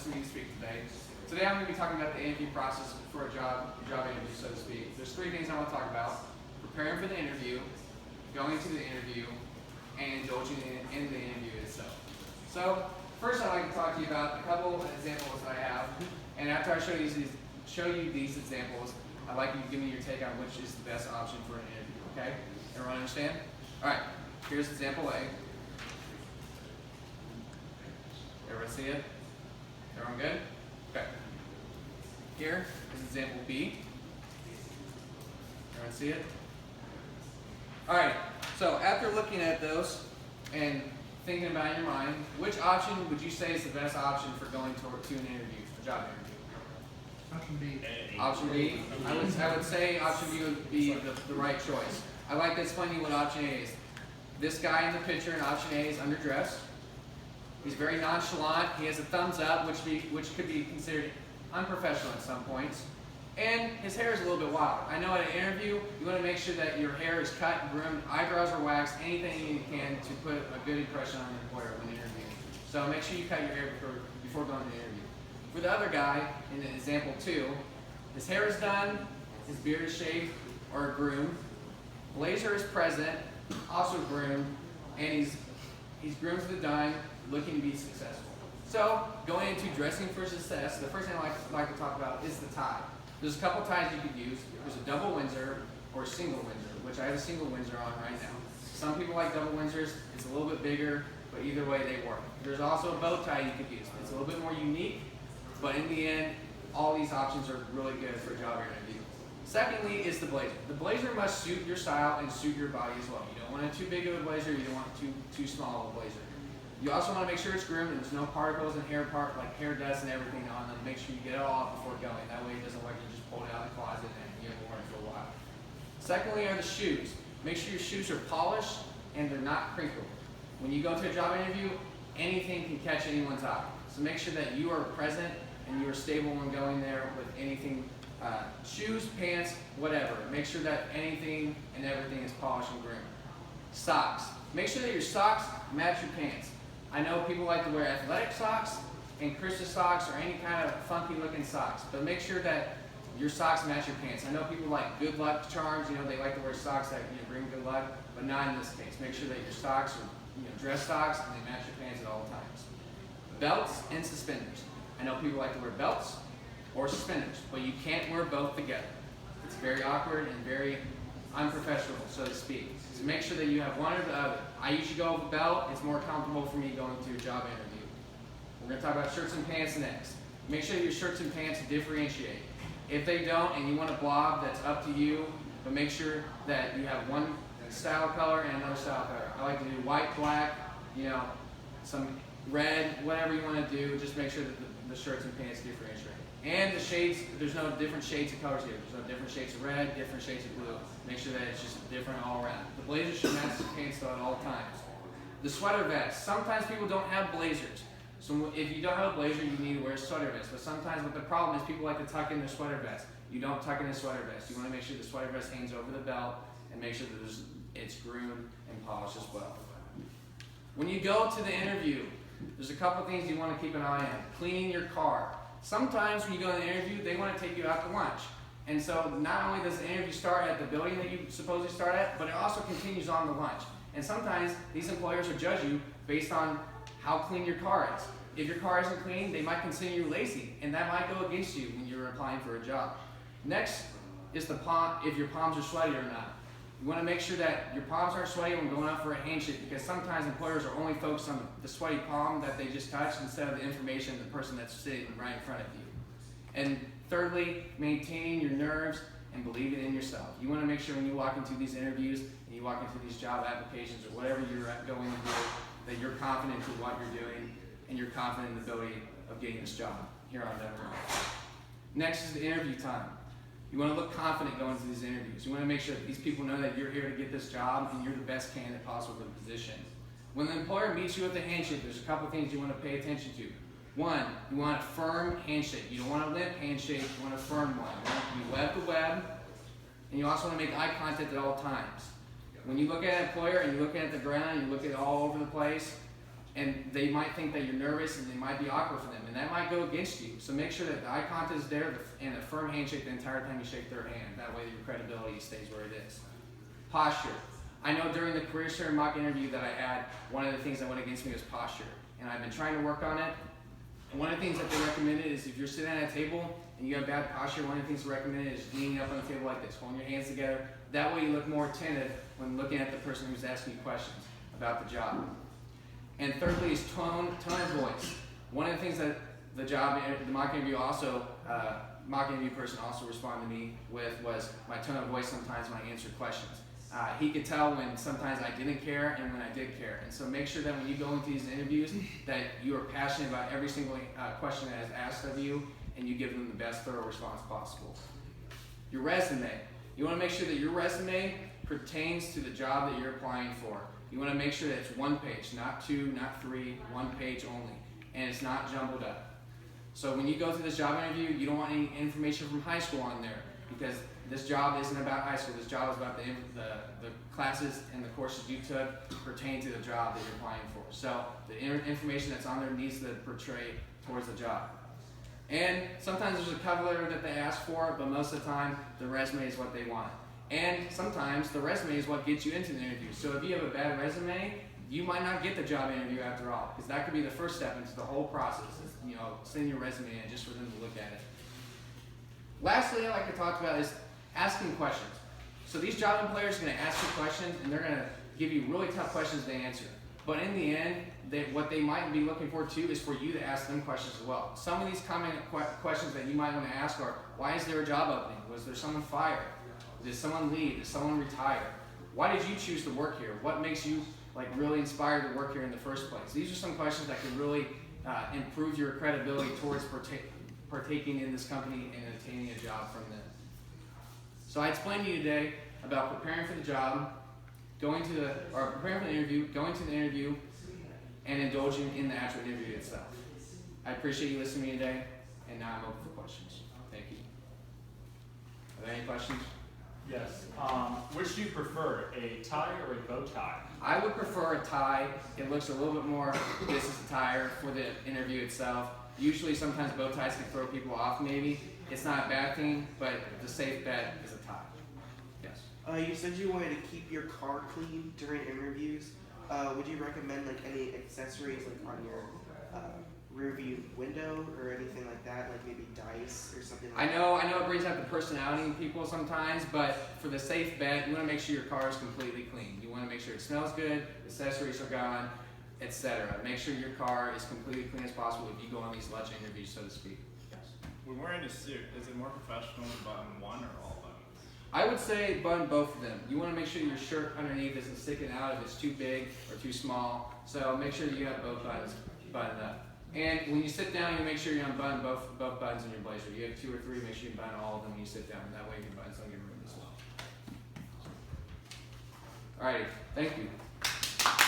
for me to speak today. Today I'm going to be talking about the interview process for a job interview, so to speak. There's three things I want to talk about: preparing for the interview, going to the interview, and indulging in the interview itself. So first I'd like to talk to you about a couple of examples that I have, and after I show you these examples, I'd like you to give me your take on which is the best option for an interview, okay? Everyone understand? Alright, here's example A. Everyone see it? Everyone good? Okay. Here is example B. Everyone see it? Alright, so after looking at those and thinking about in your mind, which option would you say is the best option for going to an interview, a job interview? Option B. Option B? I would say option B would be the right choice. I'd like to explain to you what option A is. This guy in the picture in option A is underdressed. He's very nonchalant. He has a thumbs up, which could be considered unprofessional at some points. And his hair is a little bit wild. I know at an interview, you want to make sure that your hair is cut and groomed, eyebrows are waxed, anything you can to put a good impression on the employer when interviewing. So make sure you cut your hair before going to the interview. For the other guy, in example 2, his hair is done, his beard is shaved or groomed, blazer is present, also groomed, and he's groomed to the dime, looking to be successful. So, going into dressing for success, the first thing I like to talk about is the tie. There's a couple ties you could use. There's a double Windsor or a single Windsor, which I have a single Windsor on right now. Some people like double Windsors. It's a little bit bigger, but either way they work. There's also a bow tie you could use. It's a little bit more unique, but in the end, all these options are really good for a job interview. Secondly is the blazer. The blazer must suit your style and suit your body as well. You don't want it too big of a blazer, you don't want it too small of a blazer. You also want to make sure it's groomed and there's no particles and hair dust and everything on them. Make sure you get it all off before going. That way it doesn't look like you just pulled it out of the closet and you haven't worn it for a while. Secondly are the shoes. Make sure your shoes are polished and they're not crinkled. When you go to a job interview, anything can catch anyone's eye. So make sure that you are present and you are stable when going there with anything, shoes, pants, whatever. Make sure that anything and everything is polished and groomed. Socks. Make sure that your socks match your pants. I know people like to wear athletic socks and Christmas socks or any kind of funky looking socks, but make sure that your socks match your pants. I know people like good luck charms, they like to wear socks that bring good luck, but not in this case. Make sure that your socks are dress socks and they match your pants at all times. Belts and suspenders. I know people like to wear belts or suspenders, but you can't wear both together. It's very awkward and very unprofessional, so to speak. So make sure that you have one or the other. I usually go with a belt. It's more comfortable for me going to a job interview. We're going to talk about shirts and pants next. Make sure your shirts and pants differentiate. If they don't and you want a blob, that's up to you, but make sure that you have one style color and another style color. I like to do white, black, some red, whatever you want to do. Just make sure that the shirts and pants differentiate. And the shades, there's no different shades of colors here. There's no different shades of red, different shades of blue. Make sure that it's just different all around. The blazer should match the pants though at all times. The sweater vest. Sometimes people don't have blazers. So if you don't have a blazer, you need to wear a sweater vest. But sometimes what the problem is, people like to tuck in their sweater vest. You don't tuck in a sweater vest. You want to make sure the sweater vest hangs over the belt and make sure that it's groomed and polished as well. When you go to the interview, there's a couple things you want to keep an eye on. Cleaning your car. Sometimes when you go to the interview, they want to take you out to lunch. And so not only does the interview start at the building that you supposedly start at, but it also continues on the lunch. And sometimes these employers will judge you based on how clean your car is. If your car isn't clean, they might consider you lazy, and that might go against you when you're applying for a job. Next is if your palms are sweaty or not. You want to make sure that your palms aren't sweaty when going out for a handshake, because sometimes employers are only focused on the sweaty palm that they just touched instead of the information of the person that's sitting right in front of you. And thirdly, maintaining your nerves and believing in yourself. You want to make sure when you walk into these interviews and you walk into these job applications or whatever you're going to do, that you're confident in what you're doing and you're confident in the ability of getting this job here on Denver. Next is the interview time. You want to look confident going into these interviews. You want to make sure that these people know that you're here to get this job and you're the best candidate possible for the position. When the employer meets you with a handshake, there's a couple things you want to pay attention to. One, you want a firm handshake. You don't want a limp handshake, you want a firm one. You want it to be web to web, and you also want to make eye contact at all times. When you look at an employer and you look at the ground and you look at it all over the place, and they might think that you're nervous and it might be awkward for them, and that might go against you. So make sure that the eye contact is there and a firm handshake the entire time you shake their hand. That way your credibility stays where it is. Posture. I know during the career share mock interview that I had, one of the things that went against me was posture, and I've been trying to work on it. And one of the things that they recommended is if you're sitting at a table and you have bad posture, one of the things recommended is leaning up on the table like this, holding your hands together. That way you look more attentive when looking at the person who's asking you questions about the job. And thirdly is tone of voice. One of the things that the mock interview person also responded to me with was my tone of voice sometimes when I answered questions. He could tell when sometimes I didn't care and when I did care. And so make sure that when you go into these interviews that you are passionate about every single question that is asked of you and you give them the best thorough response possible. Your resume. You want to make sure that your resume pertains to the job that you're applying for. You want to make sure that it's one page, not two, not three, one page only. And it's not jumbled up. So when you go to this job interview, you don't want any information from high school on there, because this job isn't about high school. This job is about the classes and the courses you took pertain to the job that you're applying for. So the information that's on there needs to portray towards the job. And sometimes there's a cover letter that they ask for, but most of the time the resume is what they want. And sometimes the resume is what gets you into the interview. So if you have a bad resume, you might not get the job interview after all, because that could be the first step into the whole process. Is, send your resume in just for them to look at it. Lastly, I like to talk about is asking questions. So these job employers are going to ask you questions, and they're going to give you really tough questions to answer. But in the end, what they might be looking for too is for you to ask them questions as well. Some of these common questions that you might want to ask are, why is there a job opening? Was there someone fired? Did someone leave? Did someone retire? Why did you choose to work here? What makes you really inspired to work here in the first place? These are some questions that can really improve your credibility towards partaking in this company and obtaining a job from them. So I explained to you today about preparing for the job, preparing for the interview, going to the interview, and indulging in the actual interview itself. I appreciate you listening to me today, and now I'm open for questions. Thank you. Are there any questions? Yes. Which do you prefer, a tie or a bow tie? I would prefer a tie. It looks a little bit more business attire for the interview itself. Usually, sometimes bow ties can throw people off maybe. It's not a bad thing, but the safe bet is a tie. Yes. You said you wanted to keep your car clean during interviews. Would you recommend any accessories on your rear view window or anything like that, like maybe dice or something like that? I know it brings out the personality in people sometimes, but for the safe bet, you want to make sure your car is completely clean. You want to make sure it smells good, accessories are gone, etc. Make sure your car is completely clean as possible if you go on these lunch interviews, so to speak. Yes. When wearing a suit, is it more professional to button one or all buttons? I would say button both of them. You want to make sure your shirt underneath isn't sticking out if it's too big or too small. So make sure that you have both buttons buttoned up. And when you sit down, you make sure you unbutton both buttons in your blazer. You have 2 or 3, make sure you button all of them when you sit down. That way your buttons don't get ruined as well. Alrighty, thank you.